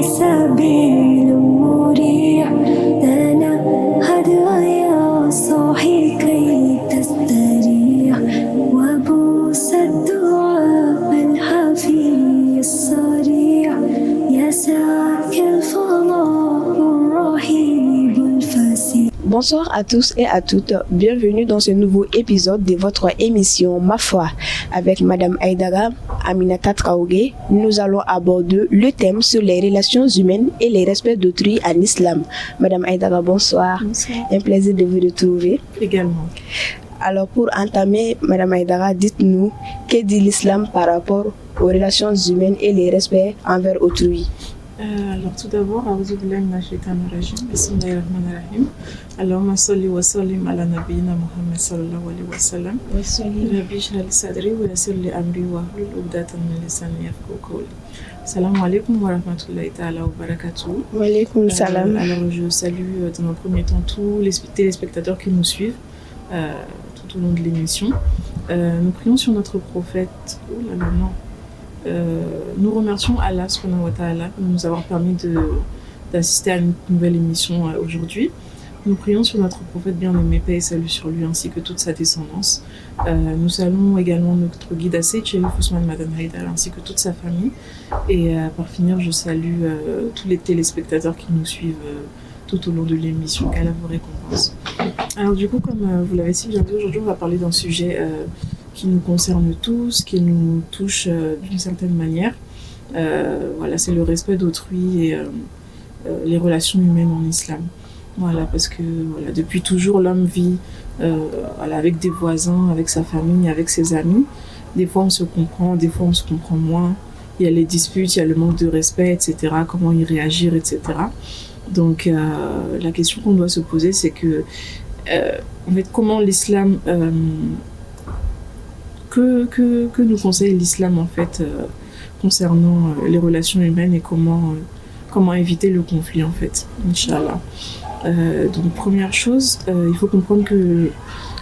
سبيل مريح لنا هدايا صاحي كي تستريح وبوس الدعاء الحفي الصريح يسعك الفلاح الرحيب الفسيح. Bonsoir à tous et à toutes, bienvenue dans ce nouveau épisode de votre émission Ma foi avec Madame Aïdara Aminata Traoré. Nous allons aborder le thème sur les relations humaines et les respects d'autrui en islam. Madame Aïdara, bonsoir. Bonsoir. Un plaisir de vous retrouver. Également. Alors pour entamer, Madame Aïdara, dites-nous, que dit l'islam par rapport aux relations humaines et les respects envers autrui? Alors tout d'abord, أعوذ بالله من الشيطان الرجيم بسم الله الرحمن الرحيم اللهم صل وسلم على نبينا محمد صلى الله عليه وسلم ربي اشرح لي صدري ويسر لي أمري واحلل عقدة من لساني يفقهوا قولي. Salam alaikum wa rahmatullahi ta'ala wa barakatuh. Wa alaikum salam. Alors je salue dans un premier temps tous les téléspectateurs qui nous suivent tout au long de l'émission. Nous prions sur notre prophète. Oh là là, non. Nous remercions Allah subhanahu wa ta'ala de nous avoir permis d'assister à une nouvelle émission aujourd'hui. Nous prions sur notre prophète bien-aimé, paix et salut sur lui ainsi que toute sa descendance. Nous saluons également notre guide Asseïd Chérif Ousmane Madan Haïdar ainsi que toute sa famille. Et par finir, je salue tous les téléspectateurs qui nous suivent tout au long de l'émission. Qu'Allah vous récompense. Alors du coup, comme vous l'avez si bien dit, aujourd'hui on va parler d'un sujet qui nous concerne tous, qui nous touche d'une certaine manière. Voilà, c'est le respect d'autrui et les relations humaines en islam. Voilà, parce que voilà, depuis toujours l'homme vit voilà, avec des voisins, avec sa famille, avec ses amis. Des fois on se comprend, des fois on se comprend moins. Il y a les disputes, il y a le manque de respect, etc. Comment y réagir, etc. Donc la question qu'on doit se poser, c'est que en fait, comment l'islam que nous conseille l'islam en fait concernant les relations humaines et comment éviter le conflit en fait, Inch'Allah. Donc première chose, il faut comprendre que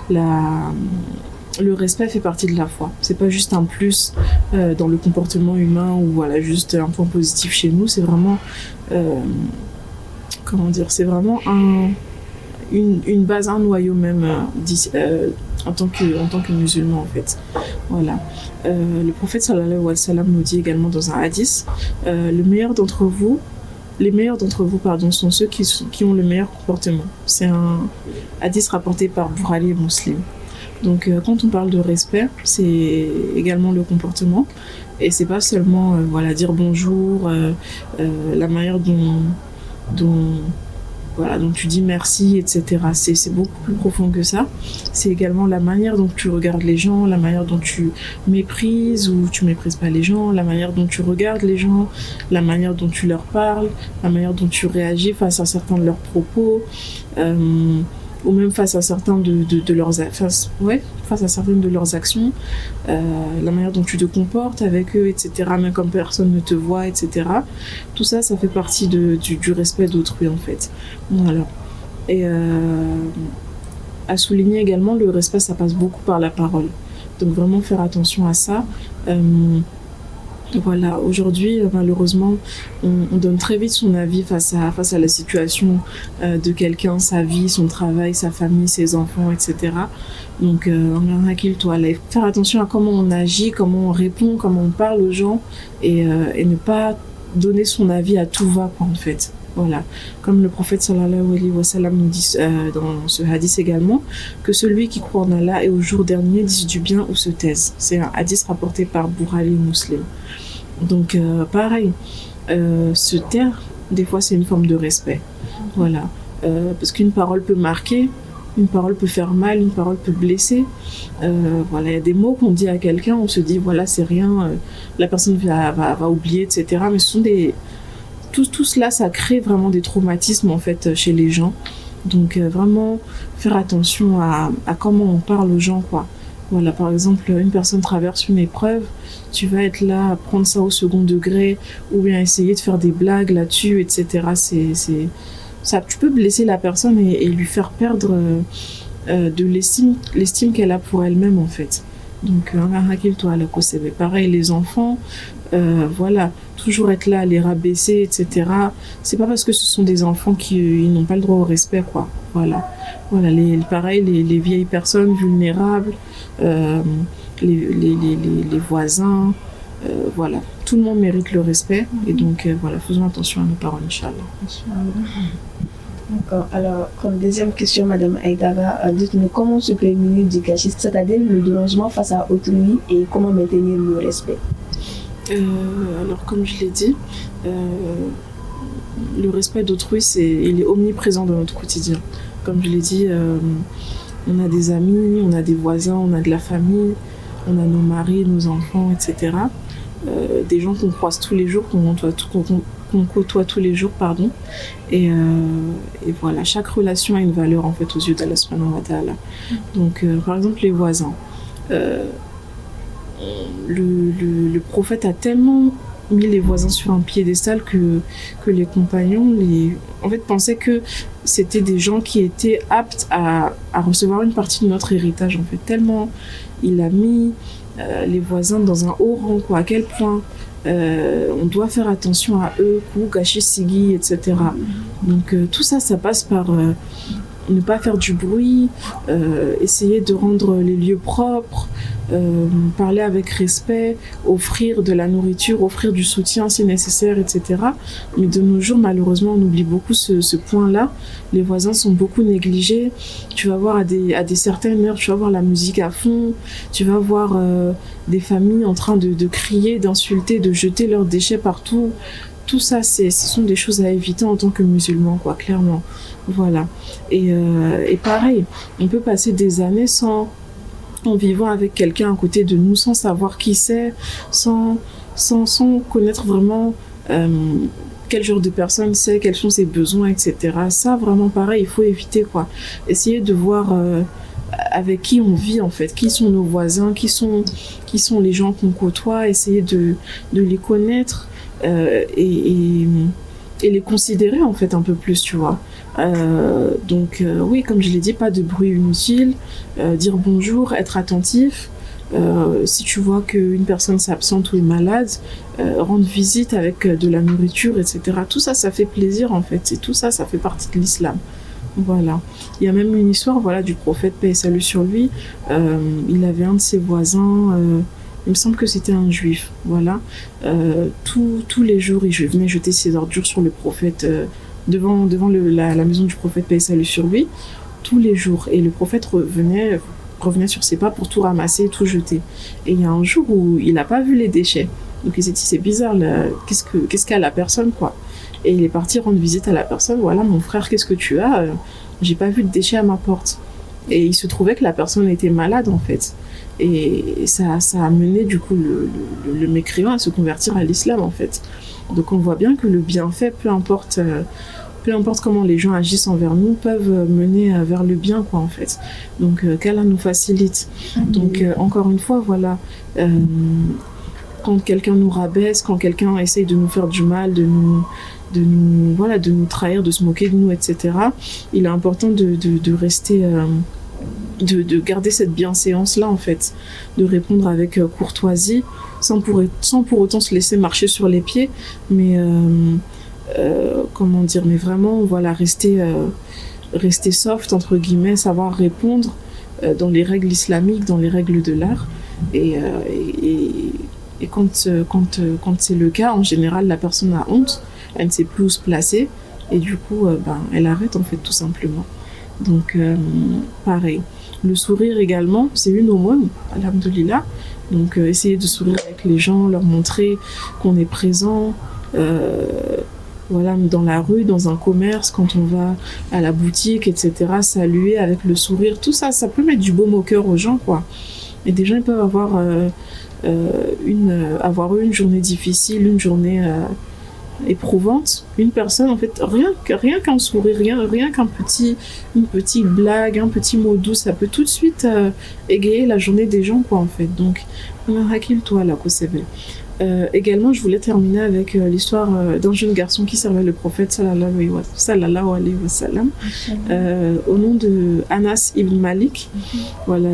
le respect fait partie de la foi. C'est pas juste un plus dans le comportement humain ou voilà juste un point positif chez nous. C'est vraiment comment dire, c'est vraiment une base, un noyau même en tant que musulman en fait. Voilà. Le prophète sallallahu alayhi wa sallam nous dit également dans un hadith, les meilleurs d'entre vous sont ceux qui ont le meilleur comportement. C'est un hadith rapporté par Bukhari et Muslim. Donc quand on parle de respect, c'est également le comportement et c'est pas seulement voilà dire bonjour, la manière dont tu dis merci, etc. C'est beaucoup plus profond que ça. C'est également la manière dont tu regardes les gens, la manière dont tu méprises ou tu méprises pas les gens, la manière dont tu regardes les gens, la manière dont tu leur parles, la manière dont tu réagis face à certains de leurs propos, ou même face à certains face à certaines de leurs actions, la manière dont tu te comportes avec eux, etc. Même comme personne ne te voit, etc. Tout ça, ça fait partie du respect d'autrui en fait. Voilà. Et à souligner également, le respect, ça passe beaucoup par la parole. Donc vraiment faire attention à ça. Voilà, aujourd'hui, malheureusement, on donne très vite son avis face à la situation de quelqu'un, sa vie, son travail, sa famille, ses enfants, etc. Donc, faire attention à comment on agit, comment on répond, comment on parle aux gens et ne pas donner son avis à tout va, quoi, en fait. Voilà, comme le prophète sallallahu alayhi wa sallam nous dit dans ce hadith également, que celui qui croit en Allah et au jour dernier dise du bien ou se taise. C'est un hadith rapporté par Bukhari et Muslim. Donc pareil, se taire, des fois c'est une forme de respect. Voilà, parce qu'une parole peut marquer, une parole peut faire mal, une parole peut blesser. Voilà, il y a des mots qu'on dit à quelqu'un, on se dit voilà c'est rien, la personne va oublier, etc. Mais ce sont tout cela, ça crée vraiment des traumatismes en fait chez les gens. Donc vraiment faire attention à comment on parle aux gens, quoi. Voilà, par exemple, une personne traverse une épreuve, tu vas être là à prendre ça au second degré ou bien essayer de faire des blagues là-dessus, etc. Ça, tu peux blesser la personne et lui faire perdre de l'estime qu'elle a pour elle-même en fait. Donc, pareil, les enfants, Voilà, toujours être là à les rabaisser, etc. C'est pas parce que ce sont des enfants qu'ils n'ont pas le droit au respect, quoi. Voilà, pareil, les vieilles personnes vulnérables, les voisins, voilà, tout le monde mérite le respect. Et donc, voilà, faisons attention à nos paroles, Inch'Allah. D'accord. Alors, comme deuxième question, Madame Aïdara, dites-nous comment se prémunir du gâchis, c'est-à-dire le dérangement face à autrui et comment maintenir le respect. Alors, comme je l'ai dit, le respect d'autrui, il est omniprésent dans notre quotidien. Comme je l'ai dit, on a des amis, on a des voisins, on a de la famille, on a nos maris, nos enfants, etc. Des gens qu'on croise tous les jours, qu'on côtoie tous les jours, pardon. Et voilà, chaque relation a une valeur en fait aux yeux d'Allah subhanahu wa ta'ala. Donc, par exemple, les voisins. Le prophète a tellement mis les voisins sur un piédestal que les compagnons en fait, pensaient que c'était des gens qui étaient aptes à recevoir une partie de notre héritage. En fait, tellement il a mis les voisins dans un haut rang, quoi, à quel point on doit faire attention à eux, gâcher Sigi, etc. Donc tout ça, ça passe par ne pas faire du bruit, essayer de rendre les lieux propres, parler avec respect, offrir de la nourriture, offrir du soutien si nécessaire, etc. Mais de nos jours, malheureusement, on oublie beaucoup ce point-là. Les voisins sont beaucoup négligés. Tu vas voir à des certaines heures, tu vas voir la musique à fond, tu vas voir des familles en train de crier, d'insulter, de jeter leurs déchets partout. Tout ça, ce sont des choses à éviter en tant que musulman, quoi, clairement. Voilà. Et pareil, on peut passer des années en vivant avec quelqu'un à côté de nous, sans savoir qui c'est, sans connaître vraiment quel genre de personne c'est, quels sont ses besoins, etc. Ça, vraiment pareil, il faut éviter, quoi. Essayer de voir avec qui on vit, en fait, qui sont nos voisins, qui sont les gens qu'on côtoie, essayer de les connaître et les considérer, en fait, un peu plus, tu vois. Donc oui, comme je l'ai dit, pas de bruit inutile, dire bonjour, être attentif. Si tu vois qu'une personne s'absente ou est malade, rendre visite avec de la nourriture, etc. Tout ça, ça fait plaisir, en fait. Et tout ça, ça fait partie de l'islam. Voilà. Il y a même une histoire, voilà, du prophète, paix et salut sur lui. Il avait un de ses voisins, il me semble que c'était un juif, voilà. Tous les jours, il venait jeter ses ordures sur le prophète, devant la maison du prophète, paix et salut sur lui, tous les jours. Et le prophète revenait sur ses pas pour tout ramasser, tout jeter. Et il y a un jour où il n'a pas vu les déchets. Donc il s'est dit, c'est bizarre, là, qu'est-ce qu'a la personne, quoi. Et il est parti rendre visite à la personne. Voilà, mon frère, qu'est-ce que tu as? J'ai pas vu de déchets à ma porte. Et il se trouvait que la personne était malade, en fait. Et ça a amené, du coup, le mécréant à se convertir à l'islam, en fait. Donc on voit bien que le bienfait, peu importe comment les gens agissent envers nous, peuvent mener vers le bien, quoi, en fait. Donc qu'Allah nous facilite. Donc encore une fois, voilà, quand quelqu'un nous rabaisse, quand quelqu'un essaye de nous faire du mal, de nous trahir, de se moquer de nous, etc., il est important de rester, de garder cette bienséance-là, en fait, de répondre avec courtoisie, sans pour autant se laisser marcher sur les pieds, mais comment dire, mais vraiment, voilà, rester soft, entre guillemets, savoir répondre dans les règles islamiques, dans les règles de l'art. Et quand c'est le cas, en général, la personne a honte, elle ne sait plus où se placer, et du coup, elle arrête, en fait, tout simplement. Donc, pareil. Le sourire également, c'est une aumône, alhamdoulilah. Donc, essayer de sourire avec les gens, leur montrer qu'on est présent, voilà, dans la rue, dans un commerce, quand on va à la boutique, etc., saluer avec le sourire, tout ça, ça peut mettre du baume au cœur aux gens, quoi. Et des gens, ils peuvent avoir eu une journée difficile, une journée éprouvante. Une personne, en fait, rien qu'un sourire, rien une petite blague, un petit mot doux, ça peut tout de suite égayer la journée des gens, quoi, en fait. Donc, toi là, également, je voulais terminer avec l'histoire d'un jeune garçon qui servait le prophète sallallahu alayhi wa sallam, au nom de Anas ibn Malik. Voilà,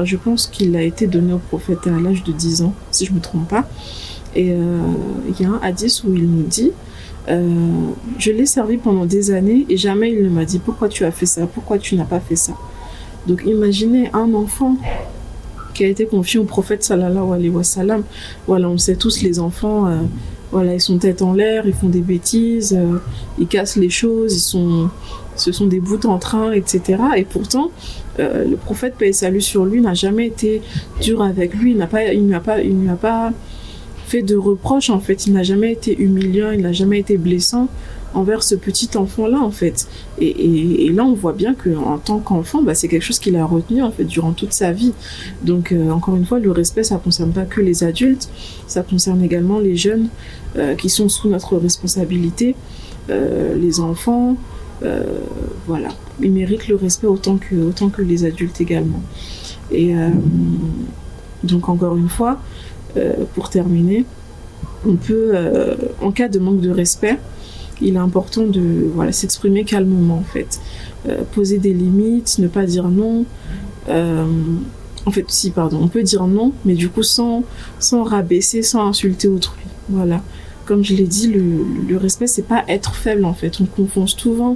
je pense qu'il a été donné au prophète à l'âge de 10 ans, si je ne me trompe pas. Et il y a un hadith où il nous dit je l'ai servi pendant des années et jamais il ne m'a dit pourquoi tu as fait ça, pourquoi tu n'as pas fait ça. Donc imaginez un enfant qui a été confié au prophète sallallahu alayhi wa sallam. Voilà, on sait tous, les enfants, voilà, ils sont tête en l'air, ils font des bêtises, ils cassent les choses, ce sont des bouts en train, etc. Et pourtant, le prophète, paix et salut sur lui, n'a jamais été dur avec lui, il ne lui a pas fait de reproches, en fait. Il n'a jamais été humiliant, il n'a jamais été blessant envers ce petit enfant-là, en fait. Et là, on voit bien qu'en tant qu'enfant, c'est quelque chose qu'il a retenu, en fait, durant toute sa vie. Donc, encore une fois, le respect, ça ne concerne pas que les adultes, ça concerne également les jeunes qui sont sous notre responsabilité, les enfants, voilà. Ils méritent le respect autant que les adultes également. Et donc, encore une fois, pour terminer, on peut, en cas de manque de respect, il est important de s'exprimer calmement, en fait. Poser des limites, ne pas dire non. En fait, on peut dire non, mais du coup sans rabaisser, sans insulter autrui. Voilà. Comme je l'ai dit, le respect, c'est pas être faible, en fait. On confond souvent,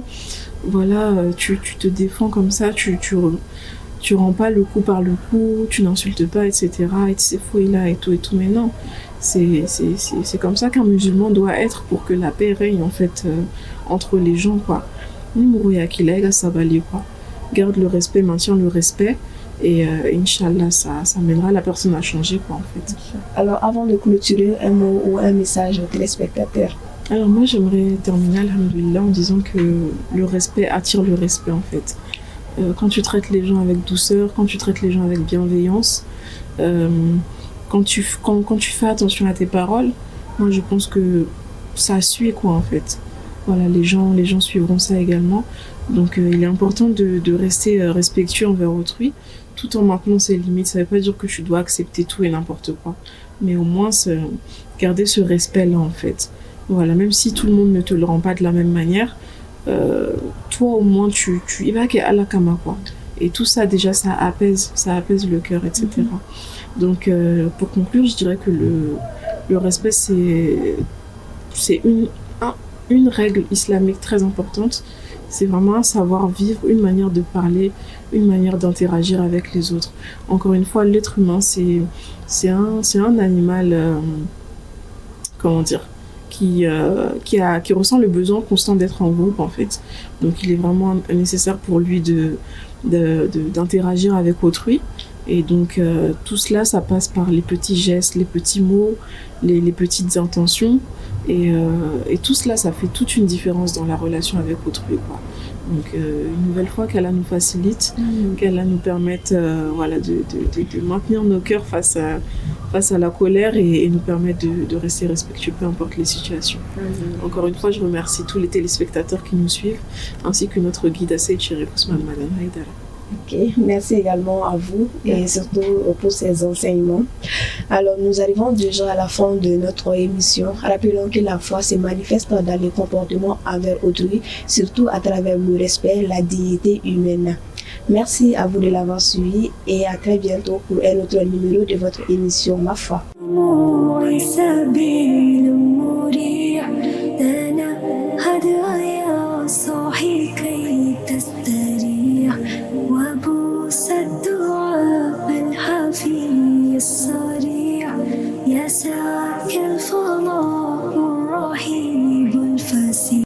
voilà, tu te défends comme ça, tu rends pas le coup par le coup, tu n'insultes pas, etc. Et c'est faux là et tout, mais non. C'est comme ça qu'un musulman doit être pour que la paix règne, en fait, entre les gens, quoi. Garde le respect, maintiens le respect, et Inch'Allah, ça mènera la personne à changer, quoi, en fait. Alors, avant de clôturer, un mot ou un message aux téléspectateurs. Alors moi, j'aimerais terminer, alhamdoulilah, en disant que le respect attire le respect, en fait. Quand tu traites les gens avec douceur, quand tu traites les gens avec bienveillance, quand tu fais attention à tes paroles, moi je pense que ça suit, quoi, en fait. Voilà, les gens suivront ça également. Donc il est important de rester respectueux envers autrui, tout en maintenant ses limites. Ça ne veut pas dire que tu dois accepter tout et n'importe quoi, mais au moins garder ce respect-là, en fait. Voilà, même si tout le monde ne te le rend pas de la même manière, toi au moins tu y vas à la kama, quoi. Et tout ça déjà, ça apaise le cœur, etc. Donc pour conclure, je dirais que le respect, c'est une règle islamique très importante. C'est vraiment un savoir-vivre, une manière de parler, une manière d'interagir avec les autres. Encore une fois, l'être humain, c'est un animal, comment dire, qui ressent le besoin constant d'être en groupe, en fait. Donc il est vraiment nécessaire pour lui d'interagir avec autrui. Et donc tout cela, ça passe par les petits gestes, les petits mots, les petites intentions. Et tout cela, ça fait toute une différence dans la relation avec autrui, quoi. Donc une nouvelle fois, qu'Allah nous facilite, qu'Allah nous permette de maintenir nos cœurs face à la colère et nous permettre de rester respectueux, peu importe les situations. Encore une fois, je remercie tous les téléspectateurs qui nous suivent, ainsi que notre guide Assaïd Chérif Ousmane Madame Haïdara. Ok, merci également à vous et surtout pour ces enseignements. Alors, nous arrivons déjà à la fin de notre émission. Rappelons que la foi se manifeste dans les comportements envers autrui, surtout à travers le respect, la dignité humaine. Merci à vous de l'avoir suivi et à très bientôt pour un autre numéro de votre émission Ma foi.